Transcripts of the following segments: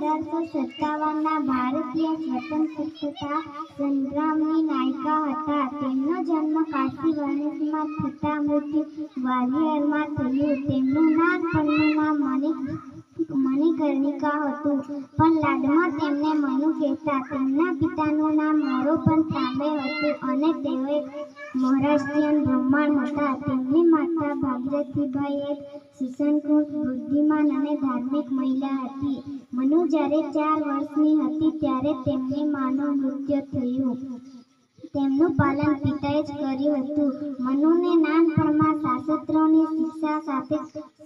1857ના ભારતીય સ્વતંત્રતા સંગ્રામની નાયિકા હતા. તેમનો જન્મ કાશી વારાણસીમાં થતાં મૃત્યુ ગ્વાલિયરમાં થયું. તેમનું નાનપણનું નામ મણિકર્ણિકા હતું, પણ લાડમાં તેમને મનુ કહેતા. તેમના પિતાનું નામ મોરોપંત તાંબે હતું અને તેઓ એક મહારાષ્ટ્રીયન બ્રાહ્મણ હતા. તેમની માતા ભાગીરથીબાઈ એક શિક્ષણકુશ, બુદ્ધિમાન અને ધાર્મિક મહિલા હતી. મનુ જ્યારે 4 વર્ષની હતી ત્યારે તેમની માનું મૃત્યુ થયું. તેમનું પાલન પિતાએ જ કર્યું હતું. મનુને નાનપણમાં શાસ્ત્રોની શિક્ષા સાથે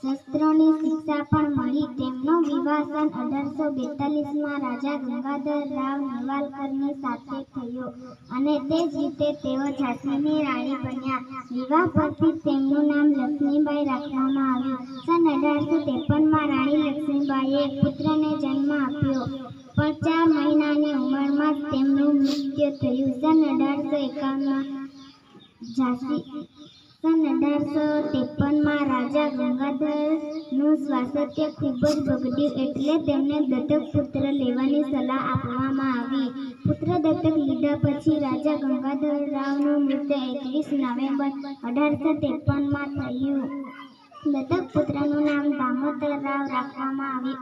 શસ્ત્રોની શિક્ષા પણ મળી. તેમનો વિવાહ સન 1842માં રાજા ગંગાધરરાવ નેવાલકરની સાથે થયો અને તે જ રીતે તેઓ ઝાંસીની રાણી બન્યા. વિવાહ પરથી તેમનું નામ લક્ષ્મીબાઈ રાખવામાં આવ્યું. સન 1853માં રાણી લક્ષ્મીબાઈએ એક પુત્રને જન્મ આપ્યો, પણ 4 મહિનાની ઉંમરમાં જ તેમનું મૃત્યુ થયું. સન 1853માં રાજા ગંગાધરનું સ્વાસ્થ્ય ખૂબ જ બગડ્યું, એટલે તેમને દત્તક પુત્ર લેવાની સલાહ આપવામાં આવી. પુત્ર દત્તક લીધા પછી રાજા ગંગાધરરાવનું મૃત્યુ 21 નવેમ્બર 1853માં થયું. દત્તક પુત્રનું નામ દામોદરરાવ રાખવામાં આવ્યું.